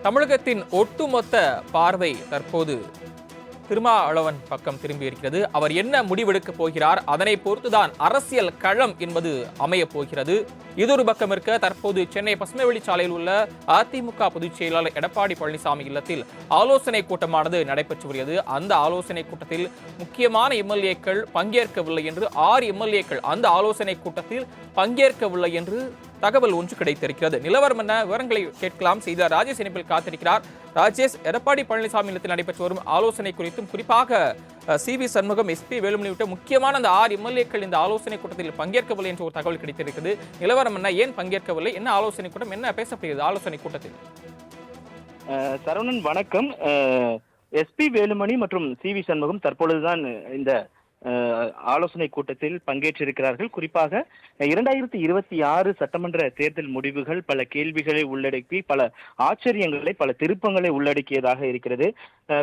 தமிழகத்தின் ஒட்டுமொத்த பார்வை தற்போது திருமாவளவன் பக்கம் திரும்பி இருக்கிறது. அவர் என்ன முடிவெடுக்கப் போகிறார், அதனை பொறுத்துதான் அரசியல் களம் என்பது அமைய போகிறது. இது ஒரு பக்கம் இருக்க, தற்போது சென்னை பசுமைவெளி சாலையில் உள்ள அதிமுக பொதுச் செயலாளர் எடப்பாடி பழனிசாமி இல்லத்தில் ஆலோசனை கூட்டமானது நடைபெற்று வருகிறது. அந்த ஆலோசனை கூட்டத்தில் முக்கியமான எம்எல்ஏக்கள் பங்கேற்கவில்லை என்று 6 எம்எல்ஏக்கள் அந்த ஆலோசனை கூட்டத்தில் பங்கேற்கவில்லை என்று தகவல் ஒன்று கிடைத்திருக்கிறது. நிலவரம் என்ன, விவரங்களை கேட்கலாம். செய்தியாளர் ராஜேஷ் இணைப்பில் காத்திருக்கிறார். ராஜேஷ், எடப்பாடி பழனிசாமி இல்லத்தில் நடைபெற்று வரும் ஆலோசனை குறித்தும் குறிப்பாக சி.வி. சண்முகம், எஸ்.பி. வேலுமணி உள்ளிட்ட முக்கியமான அந்த 6 எம்எல்ஏக்கள் இந்த ஆலோசனை கூட்டத்தில் பங்கேற்கவில்லை என்ற ஒரு தகவல் கிடைத்திருக்கிறது. நிலவரம் என்ன, ஏன் பங்கேற்கவில்லை, என்ன ஆலோசனை கூட்டம், என்ன பேசப்படுகிறது ஆலோசனை கூட்டத்தில்? சரவணன் வணக்கம். எஸ்.பி. வேலுமணி மற்றும் சி.வி. சண்முகம் தற்பொழுதுதான் இந்த ஆலோசனை கூட்டத்தில் பங்கேற்றிருக்கிறார்கள். குறிப்பாக 2026 சட்டமன்ற தேர்தல் முடிவுகள் பல கேள்விகளை உள்ளடக்கி பல ஆச்சரியங்களை, பல திருப்பங்களை உள்ளடக்கியதாக இருக்கிறது.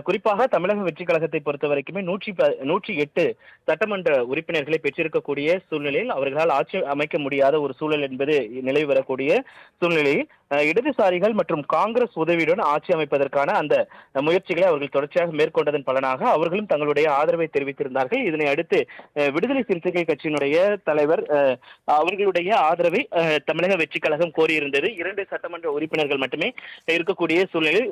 குறிப்பாக தமிழக வெற்றி கழகத்தை பொறுத்த வரைக்குமே 108 சட்டமன்ற உறுப்பினர்களை பெற்றிருக்கக்கூடிய சூழ்நிலையில் அவர்களால் ஆட்சி அமைக்க முடியாத ஒரு சூழல் என்பது நிலவி வரக்கூடிய சூழ்நிலையில் இடதுசாரிகள் மற்றும் காங்கிரஸ் உதவியுடன் ஆட்சி அமைப்பதற்கான அந்த முயற்சிகளை அவர்கள் தொடர்ச்சியாக மேற்கொண்டதன் பலனாக அவர்களும் தங்களுடைய ஆதரவை தெரிவித்திருந்தார்கள். இதனை அடுத்து விடுதலை சிறுத்தைகள் கட்சியினுடைய தலைவர் அவர்களுடைய ஆதரவை தமிழக வெற்றி கழகம் கோரியிருந்தது. 2 சட்டமன்ற உறுப்பினர்கள் மட்டுமே இருக்கக்கூடிய சூழ்நிலையில்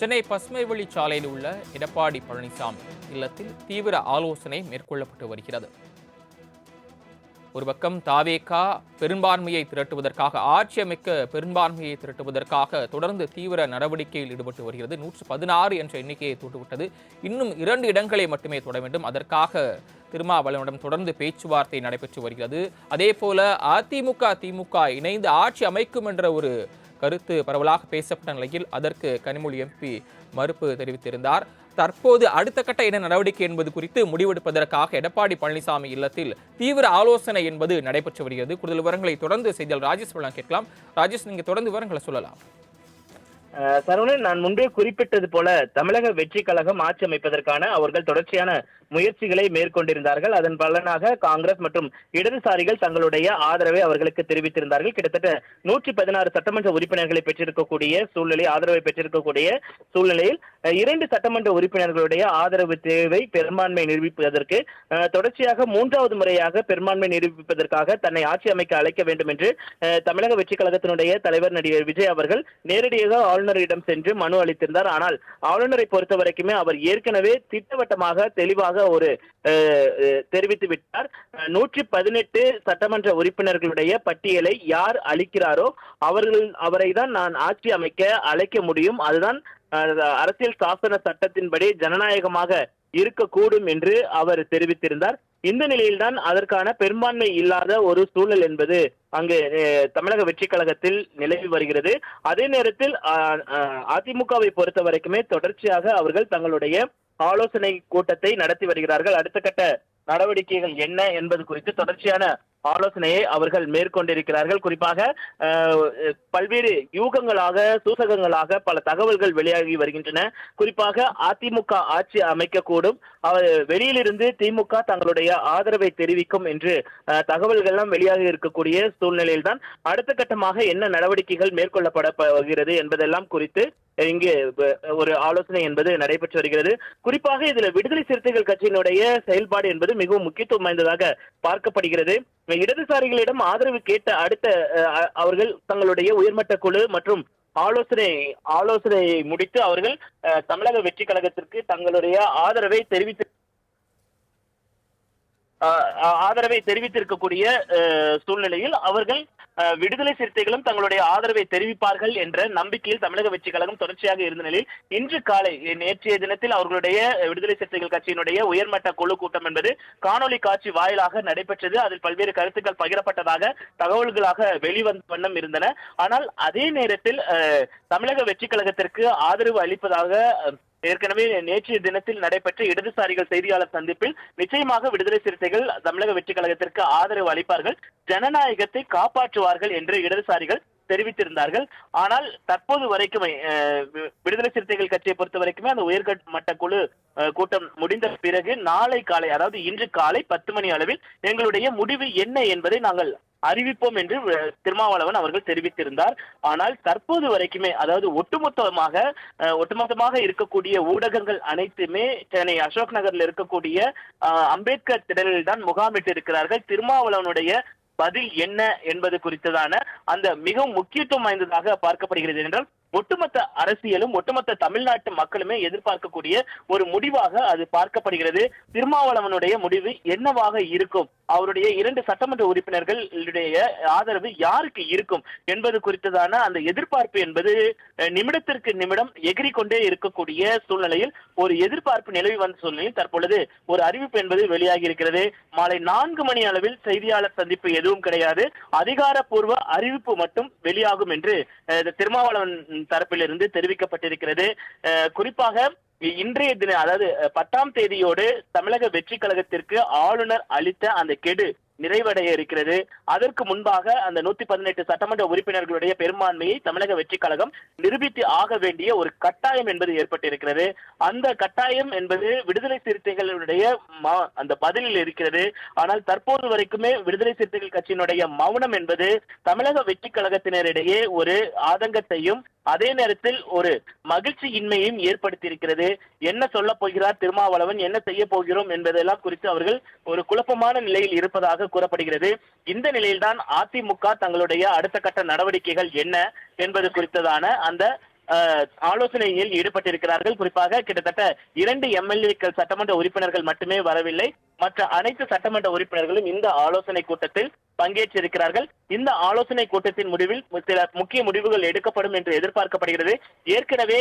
சென்னை பசுமைவெளி சாலையில் உள்ள எடப்பாடி பழனிசாமி இல்லத்தில் தீவிர ஆலோசனை மேற்கொள்ளப்பட்டு வருகிறது. ஒரு பக்கம் தாவேகா பெரும்பான்மையை திரட்டுவதற்காக, ஆட்சி அமைக்க பெரும்பான்மையை திரட்டுவதற்காக தொடர்ந்து தீவிர நடவடிக்கையில் ஈடுபட்டு வருகிறது. 116 என்ற எண்ணிக்கையை தொட்டுவிட்டது. இன்னும் 2 இடங்களை மட்டுமே தொட வேண்டும். அதற்காக திருமாவளவனிடம் தொடர்ந்து பேச்சுவார்த்தை நடைபெற்று வருகிறது. அதே போல அதிமுக திமுக இணைந்து ஆட்சி அமைக்கும் என்ற ஒரு கருத்து பரவலாக பேசப்பட்ட நிலையில் அதற்கு கனிமொழி எம்பி மறுப்பு தெரிவித்திருந்தார். தற்போது அடுத்த கட்ட என்ன நடவடிக்கை என்பது குறித்து முடிவெடுப்பதற்காக எடப்பாடி பழனிசாமி இல்லத்தில் தீவிர ஆலோசனை என்பது நடைபெற்று வருகிறது. கூடுதல் விவரங்களை தொடர்ந்து செய்தியாளர் ராஜேஷ் கேட்கலாம். ராஜேஷ், நீங்க தொடர்ந்து விவரங்களை சொல்லலாம். சரவணன், நான் முன்பே குறிப்பிட்டது போல தமிழக வெற்றி கழகம் ஆட்சி அமைப்பதற்கான அவர்கள் தொடர்ச்சியான முயற்சிகளை மேற்கொண்டிருந்தார்கள். அதன் பலனாக காங்கிரஸ் மற்றும் இடதுசாரிகள் தங்களுடைய ஆதரவை அவர்களுக்கு தெரிவித்திருந்தார்கள். கிட்டத்தட்ட 116 சட்டமன்ற உறுப்பினர்களை பெற்றிருக்கக்கூடிய சூழ்நிலை, ஆதரவை பெற்றிருக்கக்கூடிய சூழ்நிலையில் 2 சட்டமன்ற உறுப்பினர்களுடைய ஆதரவு தேவை பெரும்பான்மை நிரூபிப்பதற்கு தொடர்ச்சியாக 3வது முறையாக பெரும்பான்மை நிரூபிப்பதற்காக தன்னை ஆட்சி அமைக்க அழைக்க வேண்டும் என்று தமிழக வெற்றி கழகத்தினுடைய தலைவர் நடிகர் விஜய் அவர்கள் நேரடியாக ஆளுநரிடம் சென்று மனு அளித்திருந்தார். ஆனால் ஆளுநரை பொறுத்த வரைக்குமே அவர் ஏற்கனவே திட்டவட்டமாக தெளிவாக ஒரு தெரிவித்து விட்டார். 118 சட்டமன்ற உறுப்பினர்களுடைய பட்டியலை யார் அளிக்கிறாரோ அவரை தான் நான் ஆட்சி அமைக்க அழைக்க முடியும். அதுதான் அரசியல் சாசன சட்டத்தின்படி ஜனநாயகமாக இருக்கக்கூடும் என்று அவர் தெரிவித்திருந்தார். இந்த நிலையில்தான் அதற்கான பெரும்பான்மை இல்லாத ஒரு சூழல் என்பது அங்கு தமிழக வெற்றி கழகத்தில் நிலவி வருகிறது. அதே நேரத்தில் அதிமுகவை பொறுத்த வரைக்குமே தொடர்ச்சியாக அவர்கள் தங்களுடைய ஆலோசனை கூட்டத்தை நடத்தி வருகிறார்கள். அடுத்த கட்ட நடவடிக்கைகள் என்ன என்பது குறித்து தொடர்ச்சியான ஆலோசனையை அவர்கள் மேற்கொண்டிருக்கிறார்கள். குறிப்பாக பல்வேறு யூகங்களாக, சூசகங்களாக பல தகவல்கள் வெளியாகி வருகின்றன. குறிப்பாக அதிமுக ஆட்சி அமைக்கக்கூடும், வெளியிலிருந்து திமுக தங்களுடைய ஆதரவை தெரிவிக்கும் என்று தகவல்கள் எல்லாம் வெளியாகி இருக்கக்கூடிய சூழ்நிலையில் தான் அடுத்த கட்டமாக என்ன நடவடிக்கைகள் மேற்கொள்ளப்பட போகிறது என்பதெல்லாம் குறித்து இங்கு ஒரு ஆலோசனை என்பது நடைபெற்று வருகிறது. குறிப்பாக இதில் விடுதலை சிறுத்தைகள் கட்சியினுடைய செயல்பாடு என்பது மிகவும் முக்கியத்துவம் வாய்ந்ததாக பார்க்கப்படுகிறது. இடதுசாரிகளிடம் ஆதரவு கேட்ட அடுத்த அவர்கள் தங்களுடைய உயர்மட்ட குழு மற்றும் ஆலோசனை முடித்து அவர்கள் தமிழக வெற்றி கழகத்திற்கு தங்களுடைய ஆதரவை தெரிவித்திருக்கக்கூடிய சூழ்நிலையில் அவர்கள் விடுதலை சிறுத்தைகளும் தங்களுடைய ஆதரவை தெரிவிப்பார்கள் என்ற நம்பிக்கையில் தமிழக வெற்றி கழகம் தொடர்ச்சியாக இருந்த நிலையில் இன்று காலை, நேற்றைய தினத்தில் அவர்களுடைய விடுதலை சிறுத்தைகள் கட்சியினுடைய உயர்மட்ட குழு கூட்டம் என்பது காணொலி காட்சி வாயிலாக நடைபெற்றது. அதில் பல்வேறு கருத்துக்கள் பகிரப்பட்டதாக தகவல்களாக வெளிவந்த வண்ணம் இருந்தன. ஆனால் அதே நேரத்தில் தமிழக வெற்றி கழகத்திற்கு ஆதரவு அளிப்பதாக ஏற்கனவே நேற்றைய தினத்தில் நடைபெற்ற இடதுசாரிகள் செய்தியாளர் சந்திப்பில் நிச்சயமாக விடுதலை சிறுத்தைகள் தமிழக வெற்றி கழகத்திற்கு ஆதரவு அளிப்பார்கள், ஜனநாயகத்தை காப்பாற்றுவார்கள் என்று இடதுசாரிகள் தெரிவித்திருந்தார்கள். ஆனால் தற்போது வரைக்குமே விடுதலை சிறுத்தைகள் கட்சியை பொறுத்த வரைக்குமே அந்த உயர்மட்ட குழு கூட்டம் முடிந்த பிறகு நாளை காலை, அதாவது இன்று காலை 10 மணி அளவில் எங்களுடைய முடிவு என்ன என்பதை நாங்கள் அறிவிப்போம் என்று திருமாவளவன் அவர்கள் தெரிவித்திருந்தார். ஆனால் தற்போது வரைக்குமே, அதாவது ஒட்டுமொத்தமாக இருக்கக்கூடிய ஊடகங்கள் அனைத்துமே சென்னை அசோக் நகர்ல இருக்கக்கூடிய அம்பேத்கர் திடலில் தான் முகாமிட்டு இருக்கிறார்கள். திருமாவளவனுடைய பதில் என்ன என்பது குறித்ததான அந்த மிகவும் முக்கியத்துவம் வாய்ந்ததாக பார்க்கப்படுகிறது என்றால், ஒட்டுமொத்த அரசியலும் ஒட்டுமொத்த தமிழ்நாட்டு மக்களுமே எதிர்பார்க்கக்கூடிய ஒரு முடிவாக அது பார்க்கப்படுகிறது. திருமாவளவனுடைய முடிவு என்னவாக இருக்கும், அவருடைய 2 சட்டமன்ற உறுப்பினர்களுடைய ஆதரவு யாருக்கு இருக்கும் என்பது குறித்ததான அந்த எதிர்பார்ப்பு என்பது நிமிடத்திற்கு நிமிடம் எகிரிக்கொண்டே இருக்கக்கூடிய சூழ்நிலையில், ஒரு எதிர்பார்ப்பு நிலவி வந்த சூழ்நிலையில் தற்பொழுது ஒரு அறிவிப்பு என்பது வெளியாகி இருக்கிறது. மாலை 4 மணி அளவில் செய்தியாளர் சந்திப்பு எதுவும் கிடையாது, அதிகாரப்பூர்வ அறிவிப்பு மட்டும் வெளியாகும் என்று திருமாவளவன் தரப்பிலிருந்து தெரிவிக்கப்பட்டிருக்கிறது. குறிப்பாக இன்றைய தினம், அதாவது 10ஆம் தேதியோடு தமிழக வெற்றி கழகத்திற்கு ஆளுநர் அளித்த அந்த கெடு நிறைவடைய இருக்கிறது. அதற்கு முன்பாக அந்த 118 சட்டமன்ற உறுப்பினர்களுடைய பெரும்பான்மையை தமிழக வெற்றி கழகம் நிரூபித்து ஆக வேண்டிய ஒரு கட்டாயம் என்பது ஏற்பட்டிருக்கிறது. அந்த கட்டாயம் என்பது விடுதலை சிறுத்தைகளுடைய அந்த பதிலில் இருக்கிறது. ஆனால் தற்போது வரைக்குமே விடுதலை சிறுத்தைகள் கட்சியினுடைய மௌனம் என்பது தமிழக வெற்றி கழகத்தினரிடையே ஒரு ஆதங்கத்தையும் அதே நேரத்தில் ஒரு மகிழ்ச்சியின்மையும் ஏற்படுத்தியிருக்கிறது. என்ன சொல்ல போகிறார் திருமாவளவன், என்ன செய்ய போகிறோம் என்பதெல்லாம் குறித்து அவர்கள் ஒரு குழப்பமான நிலையில் இருப்பதாக கூறப்படுகிறது. இந்த நிலையில்தான் அதிமுக தங்களுடைய அடுத்த கட்ட நடவடிக்கைகள் என்ன என்பது குறித்ததான அந்த ஆலோசனையில் ஈடுபட்டிருக்கிறார்கள். குறிப்பாக கிட்டத்தட்ட 2 எம்எல்ஏக்கள் சட்டமன்ற உறுப்பினர்கள் மட்டுமே வரவில்லை, மற்ற அனைத்து சட்டமன்ற உறுப்பினர்களும் இந்த ஆலோசனை கூட்டத்தில் பங்கேற்றிருக்கிறார்கள். இந்த ஆலோசனை கூட்டத்தின் முடிவில் சில முக்கிய முடிவுகள் எடுக்கப்படும் என்று எதிர்பார்க்கப்படுகிறது. ஏற்கனவே